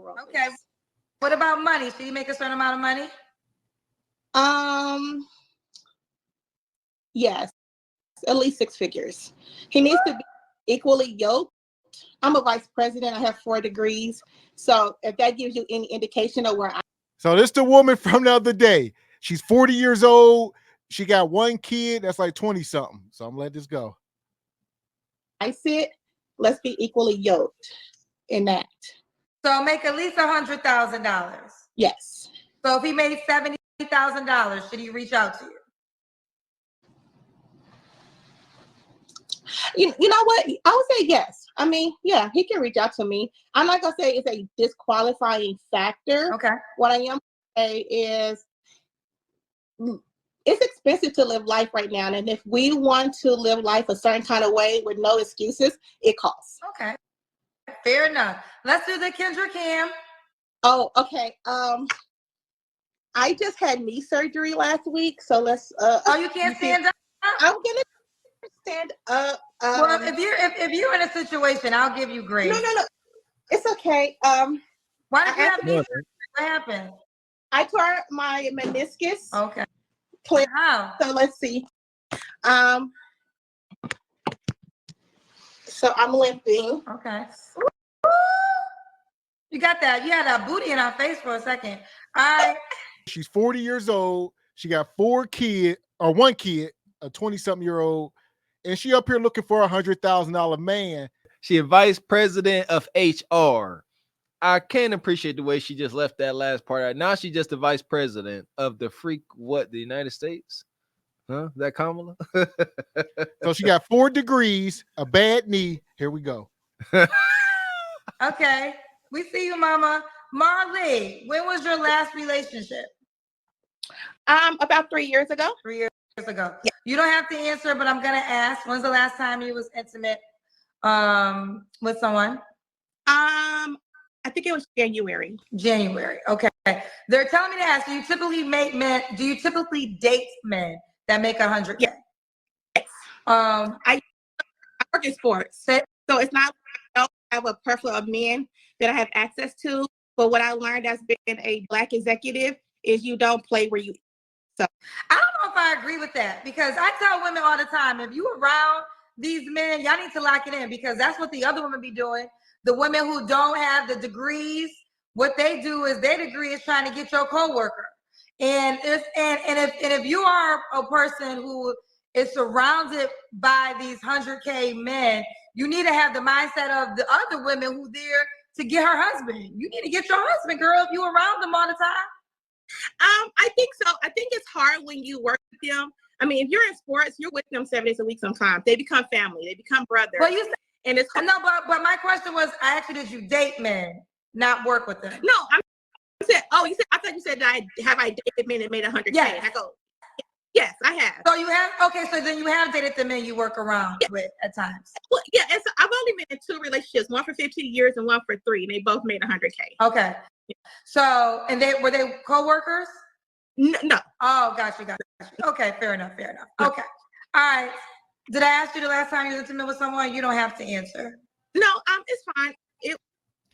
Okay. What about money? Should he make a certain amount of money? Yes, at least 6 figures. He needs to be equally yoked. I'm a vice president. I have 4 degrees. So if that gives you any indication of where I. So this the woman from the other day. She's 40 years old. She got 1 kid. That's like 20 something. So I'm gonna let this go. I sit. Let's be equally yoked in that. So make at least $100,000. Yes. So if he made $70,000, should he reach out to you? You know what? I would say yes. I mean, yeah, he can reach out to me. I'm not gonna say it's a disqualifying factor. Okay. What I am say is it's expensive to live life right now. And if we want to live life a certain kind of way with no excuses, it costs. Okay. Fair enough. Let's do the Kendra Cam. Oh, okay. I just had knee surgery last week, so let's you can't stand up? I'm gonna stand up. Well, if you're in a situation, I'll give you grace. No. It's okay. Why did you have knee surgery? What happened? I tore my meniscus. Okay. Wow. So let's see. So I'm limping. Okay. You got that. You had that booty in our face for a second. All right. She's 40 years old. She got 1 kid, a 20-something-year-old, and she up here looking for $100,000 man. She a vice president of HR. I can't appreciate the way she just left that last part out. Now she's just the vice president of the the United States? Huh? Is that Kamala? So she got 4 degrees, a bad knee. Here we go. Okay. We see you, Mama. Marley, when was your last relationship? About 3 years ago. 3 years ago. Yeah. You don't have to answer, but I'm gonna ask. When's the last time you was intimate with someone? I think it was January. January. Okay. They're telling me to ask, do you typically date men that make $100K? Yes. I work in sports. So it's not I don't have a plethora of men that I have access to. But what I learned as being a Black executive is you don't play where you. So I don't know if I agree with that, because I tell women all the time, if you around these men, y'all need to lock it in, because that's what the other women be doing. The women who don't have the degrees, what they do is their degree is trying to get your coworker. And if you are a person who is surrounded by these 100K men, you need to have the mindset of the other women who there to get her husband. You need to get your husband, girl, if you around them all the time. I think so. I think it's hard when you work with them. I mean, if you're in sports, you're with them 7 days a week sometimes. They become family. They become brothers. Well, you said, and it's hard. No, but my question was, did you date men, not work with them? No, I thought you said that I dated men that made 100K. Yes. I go, yes, I have. So you have, okay, so then you have dated the men you work around with at times. Well, yeah, and so I've only been in 2 relationships, one for 15 years and one for 3, and they both made 100K. Okay. So, and were they co-workers? No. Oh, got you. Okay, fair enough. Okay. All right. Did I ask you the last time you were intimate with someone? You don't have to answer. No, it's fine.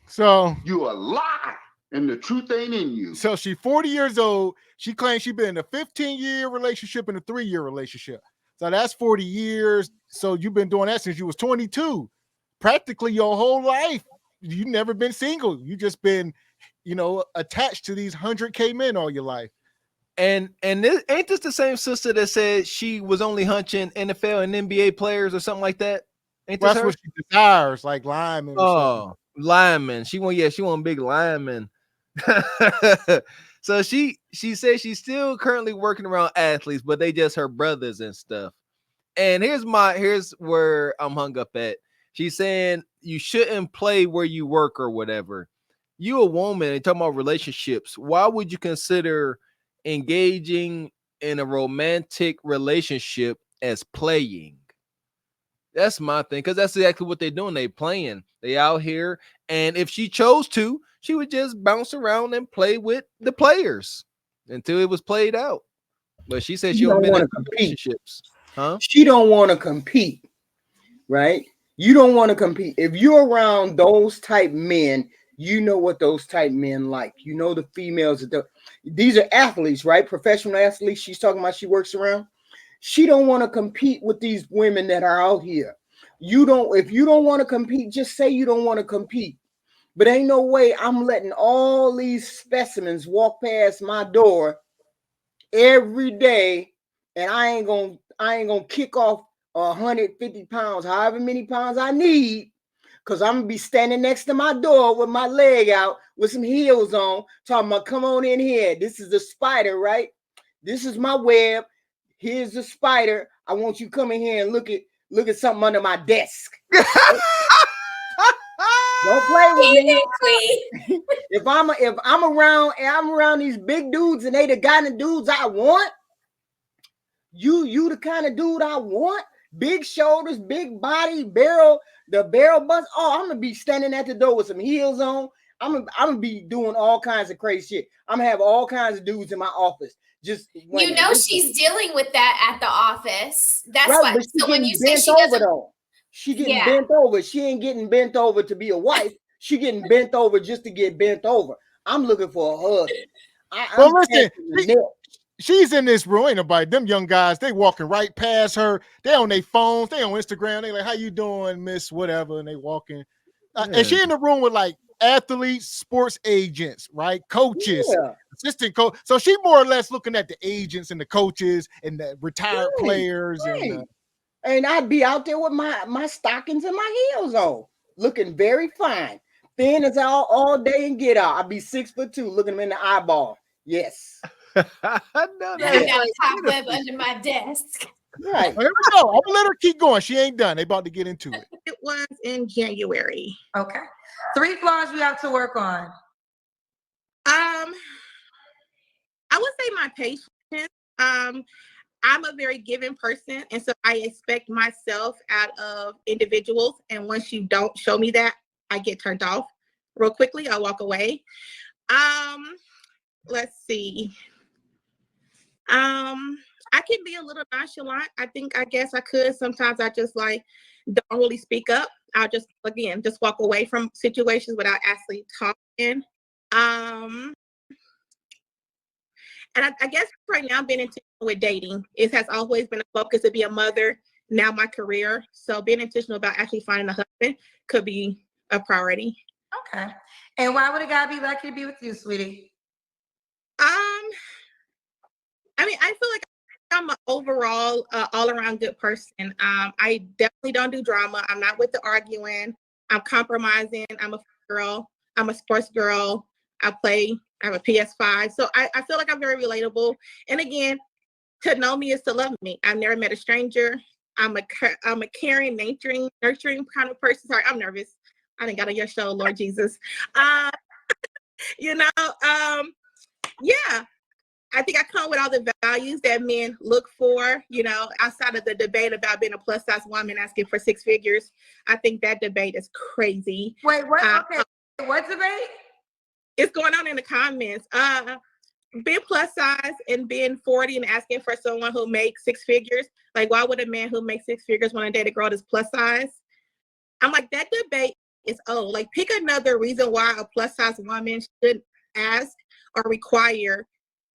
So you a lie, and the truth ain't in you. So she's 40 years old. She claims she's been in a 15-year relationship and a 3-year relationship. So that's 40 years. So you've been doing that since you was 22. Practically your whole life. You've never been single. You just been, attached to these 100K men all your life. And this, ain't this the same sister that said she was only hunching NFL and NBA players or something like that? Ain't this that's her? What she desires, like linemen. Oh, linemen. She want big linemen. So she says she's still currently working around athletes, but they just her brothers and stuff. And here's where I'm hung up at. She's saying you shouldn't play where you work or whatever. You a woman and talking about relationships. Why would you consider engaging in a romantic relationship as playing? That's my thing, because that's exactly what they're doing. They playing. They out here, and if she chose to, she would just bounce around and play with the players until it was played out. But she said she don't want to compete. Relationships. Huh? She don't want to compete, right? You don't want to compete. If you're around those type men, You know what those type men like. You know the females. These are athletes, right? Professional athletes. She's talking about she works around. She don't want to compete with these women that are out here. You don't. If you don't want to compete, just say you don't want to compete. But ain't no way I'm letting all these specimens walk past my door every day, and I ain't gonna kick off 150 pounds, however many pounds I need, because I'm gonna be standing next to my door with my leg out with some heels on, talking about, come on in here. This is the spider, right? This is my web. Here's the spider. I want you to come in here and look at something under my desk. Don't play with me. If I'm around these big dudes and they the kind of dudes I want, you the kind of dude I want. Big shoulders, big body, the barrel bust. Oh, I'm gonna be standing at the door with some heels on. I'm gonna be doing all kinds of crazy shit. I'm gonna have all kinds of dudes in my office. Just she's dealing with that at the office. That's right, why. but So when you say she over doesn't, though. She getting bent over. She ain't getting bent over to be a wife. She getting bent over just to get bent over. I'm looking for a husband. Well, listen, she's in this room. Ain't nobody. Them young guys, they walking right past her. They on their phones. They on Instagram. They like, how you doing, miss whatever? And they walking. And she in the room with like athletes, sports agents, right? Coaches, assistant coach. So she more or less looking at the agents and the coaches and the retired players. And I'd be out there with my stockings and my heels on, looking very fine. Thin as all day and get out. I'd be 6'2", looking them in the eyeball. Yes. I got a cobweb under my desk. Right. Here we go. I'm gonna let her keep going. She ain't done. They about to get into it. It was in January. Okay. 3 flaws we have to work on. I would say my patience. I'm a very giving person, and so I expect myself out of individuals. And once you don't show me that, I get turned off real quickly. I walk away. Let's see. I can be a little nonchalant. I guess I could. Sometimes I just like don't really speak up. I'll just walk away from situations without actually talking. And I guess right now being intentional with dating, it has always been a focus to be a mother, now my career. So being intentional about actually finding a husband could be a priority. Okay. And why would a guy be lucky to be with you, sweetie? I mean, I feel like I'm an overall, all-around good person. I definitely don't do drama. I'm not with the arguing. I'm compromising. I'm a girl. I'm a sports girl. I have a PS5. So I feel like I'm very relatable. And again, to know me is to love me. I've never met a stranger. I'm a caring, nurturing kind of person. Sorry, I'm nervous. I didn't got on your show, Lord Jesus. Yeah. I think I come with all the values that men look for, outside of the debate about being a plus size woman asking for 6 figures. I think that debate is crazy. Wait, what? Okay. What debate? It's going on in the comments. Being plus size and being 40 and asking for someone who makes 6 figures. Like, why would a man who makes 6 figures want to date a girl that's plus size? I'm like, that debate is old. Like, pick another reason why a plus size woman should ask or require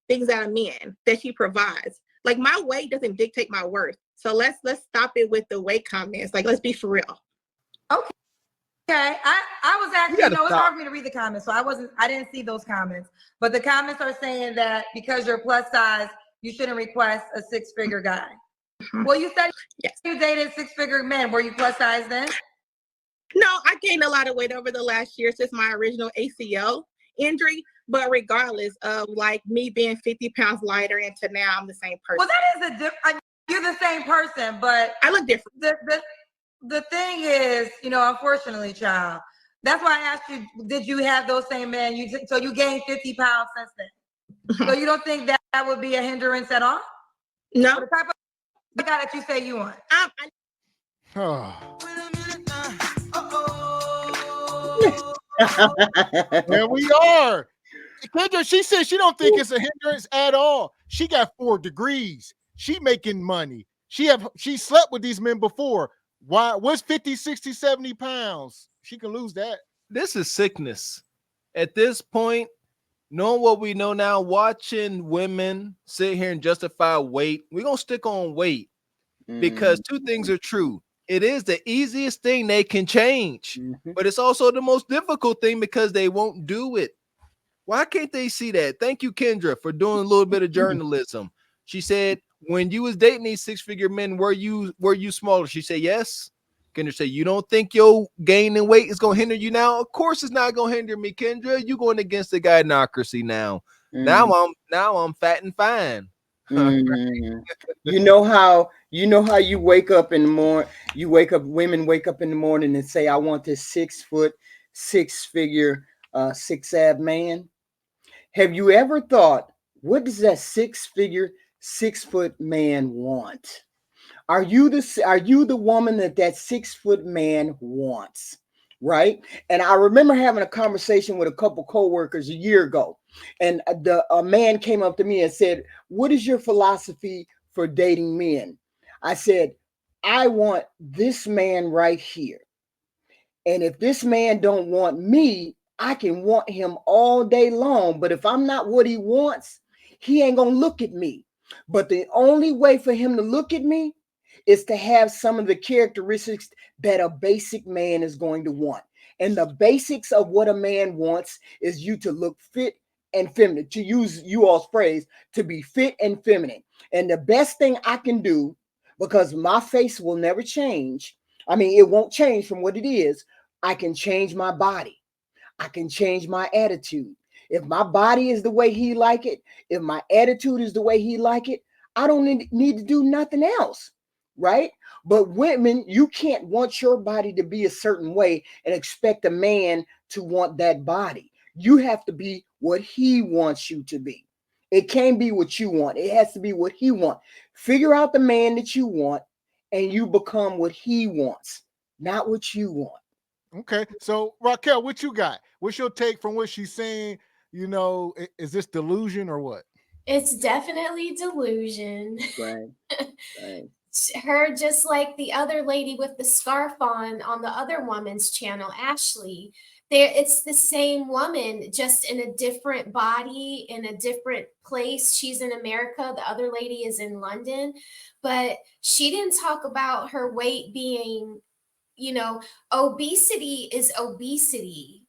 things out of men that she provides. Like, my weight doesn't dictate my worth. So let's stop it with the weight comments. Like, let's be for real. Okay. I was actually, it's hard for me to read the comments, so I didn't see those comments. But the comments are saying that because you're plus size, you shouldn't request a 6-figure guy. Mm-hmm. Well, you said you dated 6-figure men. Were you plus size then? No, I gained a lot of weight over the last year since my original ACL injury. But regardless of like me being 50 pounds lighter into now, I'm the same person. Well, that is you're the same person, but I look different. The thing is, unfortunately, child, that's why I asked you, did you have those same men? So you gained 50 pounds since then. So you don't think that would be a hindrance at all? No. For the type of guy that you say you want. There we are. Kendra, she said she don't think it's a hindrance at all. She got 4 degrees. She making money. She slept with these men before. Why? What's 50, 60, 70 pounds? She can lose that. This is sickness. At this point, knowing what we know now, watching women sit here and justify weight, we're gonna stick on weight because two things are true. It is the easiest thing they can change, but it's also the most difficult thing because they won't do it. Why can't they see that? Thank you, Kendra, for doing a little bit of journalism. She said, when you was dating these six-figure men, were you smaller? She said, yes. Kendra said, you don't think your gaining weight is going to hinder you now? Of course it's not going to hinder me, Kendra. You going against the gynocracy now. Now I'm fat and fine. You know how you wake up in the morning, women wake up in the morning and say, I want this 6 foot, 6-figure, 6-ab man. Have you ever thought, what does that 6-figure, 6-foot man want? Are you the woman that 6-foot man wants? Right? And I remember having a conversation with a couple coworkers a year ago, and a man came up to me and said, what is your philosophy for dating men? I said, I want this man right here. And if this man don't want me, I can want him all day long. But if I'm not what he wants, he ain't gonna look at me. But the only way for him to look at me is to have some of the characteristics that a basic man is going to want. And the basics of what a man wants is you to look fit and feminine, to use you all's phrase, to be fit and feminine. And the best thing I can do, because my face will never change, I mean, it won't change from what it is, I can change my body. I can change my attitude. If my body is the way he like it, if my attitude is the way he like it, I don't need to do nothing else, right? But women, you can't want your body to be a certain way and expect a man to want that body. You have to be what he wants you to be. It can't be what you want. It has to be what he wants. Figure out the man that you want and you become what he wants, not what you want. Okay. So Raquel, what you got? What's your take from what she's saying? You know, is this delusion or what? It's definitely delusion. Right. Right. Her, just like the other lady with the scarf on the other woman's channel, Ashley, it's the same woman, just in a different body, in a different place. She's in America, the other lady is in London, but she didn't talk about her weight being, obesity is obesity.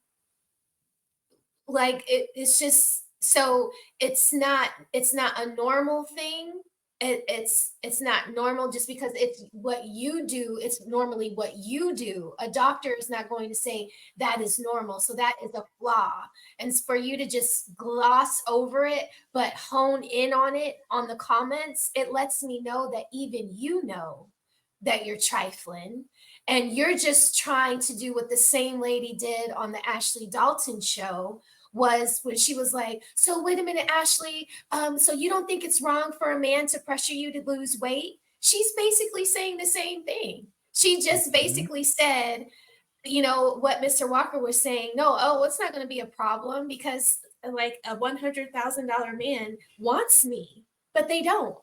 Like it's just, so it's not a normal thing. It's not normal just because it's what you do. It's normally what you do. A doctor is not going to say that is normal. So that is a flaw. And for you to just gloss over it, but hone in on it on the comments, it lets me know that even you know that you're trifling. And you're just trying to do what the same lady did on the Ashley Dalton show, was when she was like, so wait a minute, Ashley, so you don't think it's wrong for a man to pressure you to lose weight? She's basically saying the same thing. She just basically said, what Mr. Walker was saying, it's not going to be a problem because like a $100,000 man wants me, but they don't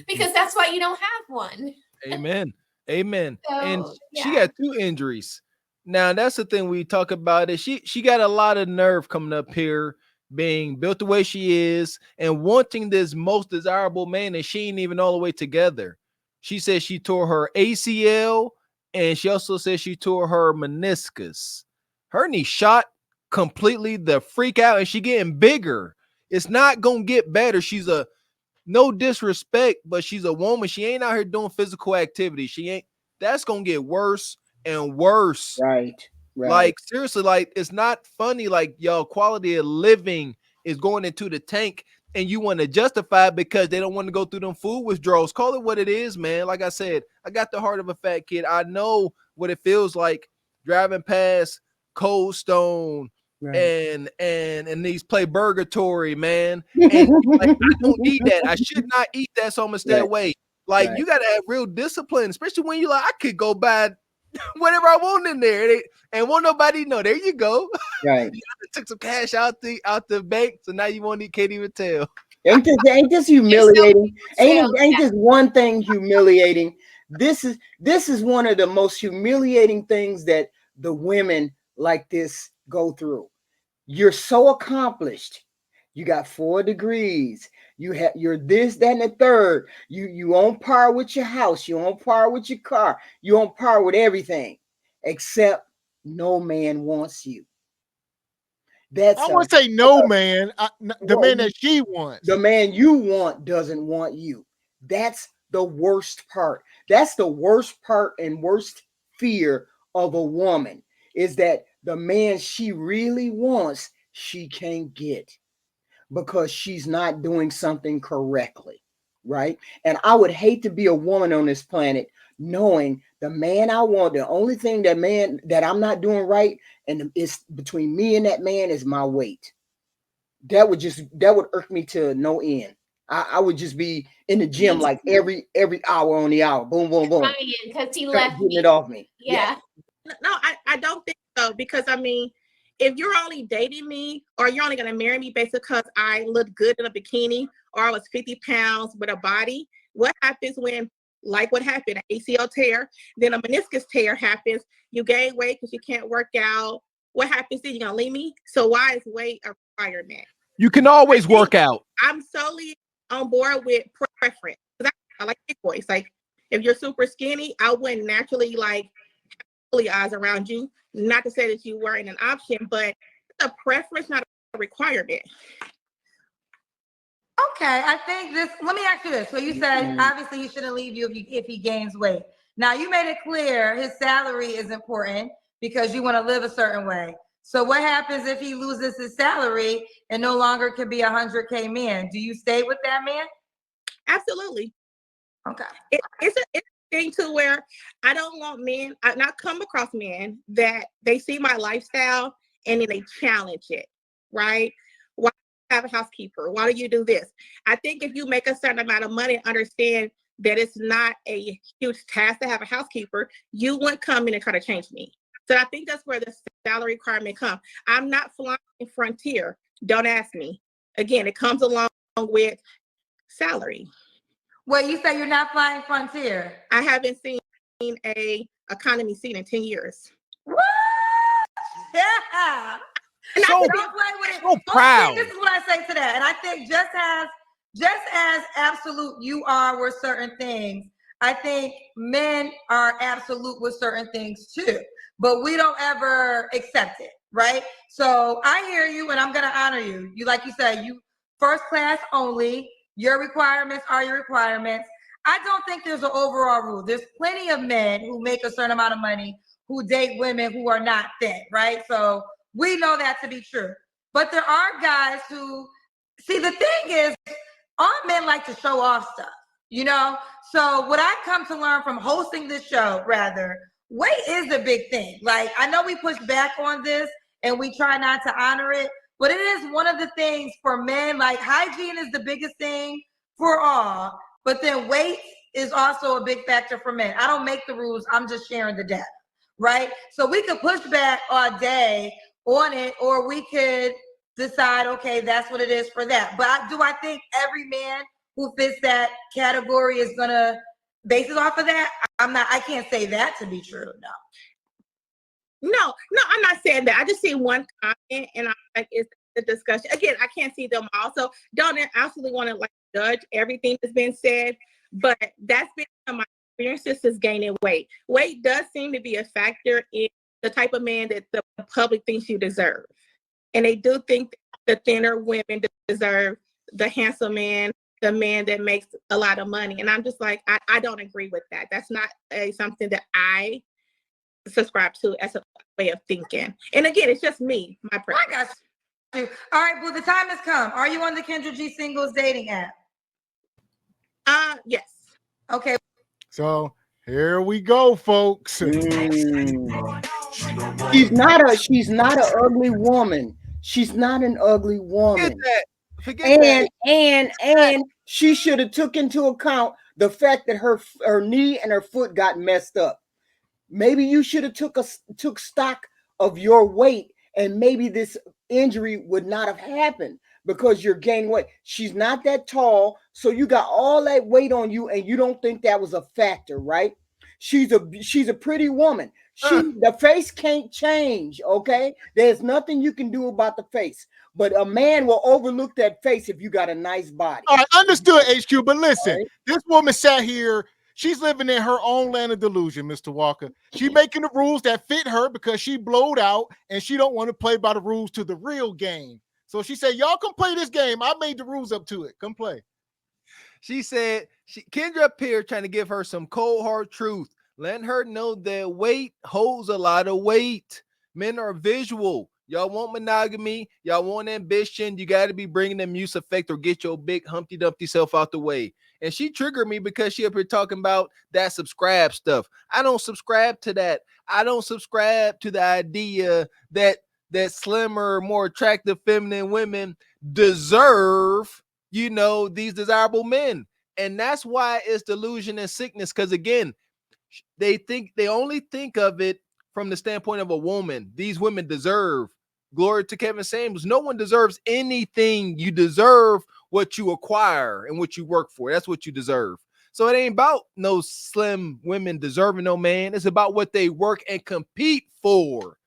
because that's why you don't have one. Amen. Amen. So, and yeah. She got 2 injuries. Now that's the thing we talk about is she got a lot of nerve coming up here, being built the way she is and wanting this most desirable man, and she ain't even all the way together. She said she tore her ACL, and she also said she tore her meniscus. Her knee shot completely the freak out, and she getting bigger. It's not gonna get better. She's no disrespect, but she's a woman. She ain't out here doing physical activity. She ain't. That's gonna get worse and worse. Right. Like seriously, like it's not funny. Like y'all, quality of living is going into the tank, and you want to justify it because they don't want to go through them food withdrawals. Call it what it is, man. Like I said, I got the heart of a fat kid. I know what it feels like driving past Cold Stone and these play Burgatory, man. And like, I don't need that. I should not eat that, so I'm gonna stay away. Like you gotta have real discipline, especially when you like, I could go buy whatever I want in there, and won't nobody know. There you go. Right. You took some cash out the bank, so now you can't even tell. Ain't this humiliating? Ain't this one thing humiliating? This is one of the most humiliating things that the women like this go through. You're so accomplished. You got 4 degrees. You're this, that, and the third. You on par with your house. You on par with your car. You on par with everything, except no man wants you. I would say no, man. The man that she wants. The man you want doesn't want you. That's the worst part. That's the worst part and worst fear of a woman, is that the man she really wants, she can't get because she's not doing something correctly, right? And I would hate to be a woman on this planet knowing the man I want, the only thing that I'm not doing right, and it's between me and that man, is my weight. That would irk me to no end. I would just be in the gym like every hour on the hour. Boom, boom, boom. Because he left getting it off me. Yeah. No, I don't think so, because I mean, if you're only dating me or you're only going to marry me basically because I look good in a bikini or I was 50 pounds with a body, what happens when, like what happened, an ACL tear, then a meniscus tear happens, you gain weight because you can't work out. What happens then? You're going to leave me? So why is weight a requirement? You can always work out. I'm solely on board with preference. I like big boys. Like, if you're super skinny, I wouldn't naturally like fully eyes around you. Not to say that you weren't an option, but it's a preference, not a requirement. Okay, I think this. Let me ask you this. So you said obviously he shouldn't leave you if he gains weight. Now you made it clear his salary is important because you want to live a certain way. So what happens if he loses his salary and no longer can be a 100K man? Do you stay with that man? Absolutely. Okay. It's a thing to where I don't want men. I not come across men that they see my lifestyle and then they challenge it. Right? Why do you have a housekeeper? Why do you do this? I think if you make a certain amount of money and understand that it's not a huge task to have a housekeeper, you wouldn't come in and try to change me. So I think that's where the salary requirement comes. I'm not flying Frontier. Don't ask me. Again, it comes along with salary. Well, you say you're not flying Frontier. I haven't seen a economy seat in 10 years. What? Yeah. And So, don't play with it. so proud. This is what I say to that. And I think just as absolute you are with certain things, I think men are absolute with certain things too. But we don't ever accept it, right? So I hear you, and I'm gonna honor you. You, like you said, you first class only. Your requirements are your requirements. I don't think there's an overall rule. There's plenty of men who make a certain amount of money who date women who are not thin, right? So we know that to be true. But there are guys who, see, the thing is, all men like to show off stuff, you know? So what I come to learn from hosting this show, rather, weight is a big thing. Like, I know we push back on this and we try not to honor it, but it is one of the things for men. Like, hygiene is the biggest thing for all, but then weight is also a big factor for men. I don't make the rules, I'm just sharing the data, right? So we could push back all day on it, or we could decide, okay, that's what it is for that. But do I think every man who fits that category is gonna base it off of that? I can't say that to be true, No, I'm not saying that. I just see one comment and I'm like, it's the discussion. Again, I can't see them also. Don't absolutely want to like judge everything that's been said, but that's been my experiences is gaining weight. Weight does seem to be a factor in the type of man that the public thinks you deserve. And they do think the thinner women deserve the handsome man, the man that makes a lot of money. And I'm just like, I don't agree with that. That's not something that I subscribe to as a way of thinking. And again, it's just me, my preference. I got you. All right, well, the time has come. Are you on the Kendra G Singles dating app? Yes. Okay. So here we go, folks. She's not an ugly woman. She's not an ugly woman. Forget that. And she should have took into account the fact that her knee and her foot got messed up. Maybe you should have took stock of your weight, and maybe this injury would not have happened because you're gaining weight. She's not that tall, so you got all that weight on you, and you don't think that was a factor, right? She's a pretty woman. The face can't change, okay? There's nothing you can do about the face. But a man will overlook that face if you got a nice body. All right, understood, HQ. But listen, right. This woman sat here. She's living in her own land of delusion, Mr. Walker. She making the rules that fit her because she blowed out and she don't want to play by the rules to the real game. So she said, y'all can play this game. I made the rules up to it. Come play. She said, Kendra up here trying to give her some cold hard truth, letting her know that weight holds a lot of weight. Men are visual. Y'all want monogamy. Y'all want ambition. You got to be bringing the muse effect or get your big Humpty Dumpty self out the way. And she triggered me because she up here talking about that subscribe stuff. I don't subscribe to that. I don't subscribe to the idea that slimmer, more attractive feminine women deserve, these desirable men. And that's why it's delusion and sickness. Because again, they only think of it from the standpoint of a woman. These women deserve. Glory to Kevin Samuels. No one deserves anything. You deserve what you acquire and what you work for. That's what you deserve. So it ain't about no slim women deserving no man. It's about what they work and compete for.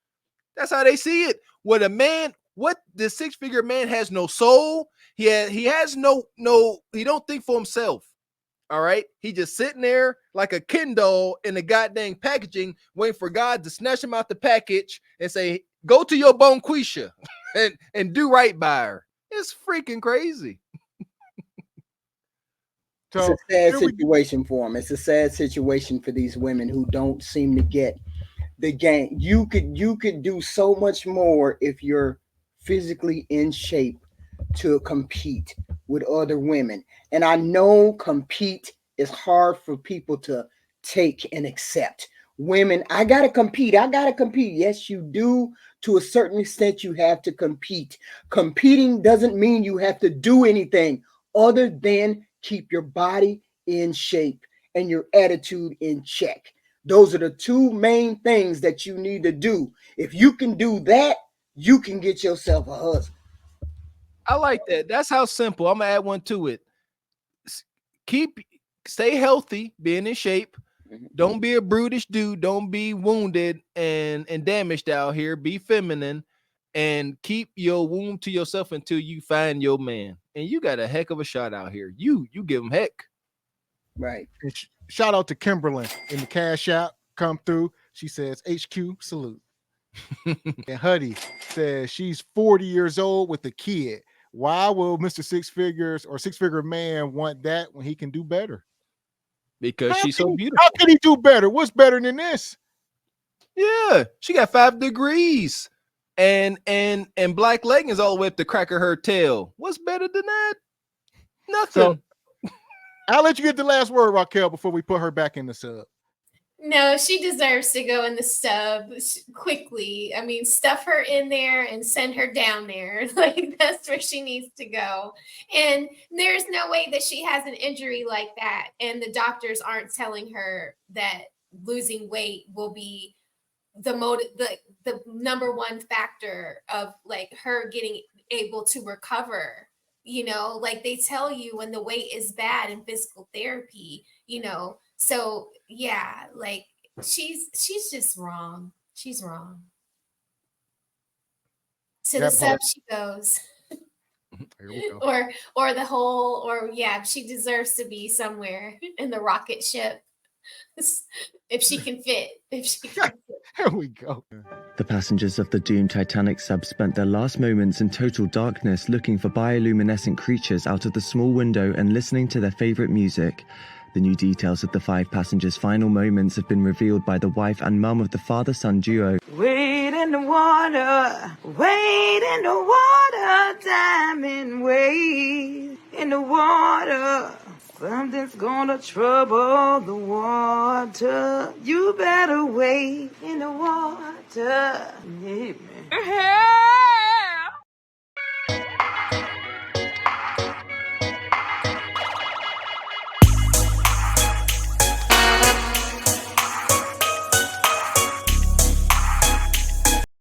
That's how they see it. What the six-figure man has no soul. He has no, he don't think for himself. All right. He just sitting there like a Ken doll in the goddamn packaging, waiting for God to snatch him out the package and say, go to your bonquisha and do right by her. It's freaking crazy. It's a sad situation for them. It's a sad situation for these women who don't seem to get the game. You could do so much more if you're physically in shape to compete with other women. And I know compete is hard for people to take and accept. Women, I gotta compete. Yes, you do. To a certain extent, you have to compete. Competing doesn't mean you have to do anything other than keep your body in shape and your attitude in check. Those are the two main things that you need to do. If you can do that, you can get yourself a husband. I like that. That's how simple. I'm gonna add one to it. Stay healthy, being in shape. Don't be a brutish dude. Don't be wounded and damaged out here. Be feminine and keep your womb to yourself until you find your man. And you got a heck of a shot out here. You give him heck. Right. And shout out to Kimberlyn in the Cash App. Come through. She says, HQ, salute. And Huddy says she's 40 years old with a kid. Why will Mr. Six Figures or six-figure man want that when he can do better? Because she's so beautiful. How can he do better? What's better than this? Yeah, she got 5 degrees and black leggings all the way up the crack of her tail. What's better than that? Nothing. So, I'll let you get the last word, Raquel, before we put her back in the sub. No, she deserves to go in the sub quickly. I mean, stuff her in there and send her down there. Like, that's where she needs to go. And there's no way that she has an injury like that. And the doctors aren't telling her that losing weight will be the number one factor of like her getting able to recover. Like they tell you when the weight is bad in physical therapy, So yeah, like she's just wrong. She's wrong. To the sub she goes. Here we go. Or she deserves to be somewhere in the rocket ship. If she can fit. Here we go. The passengers of the doomed Titanic sub spent their last moments in total darkness looking for bioluminescent creatures out of the small window and listening to their favorite music. The new details of the 5 passengers' final moments have been revealed by the wife and mum of the father-son duo. Wade in the water, diamond, wade in the water. Something's gonna trouble the water. You better wade in the water. Yeah, man. Hey!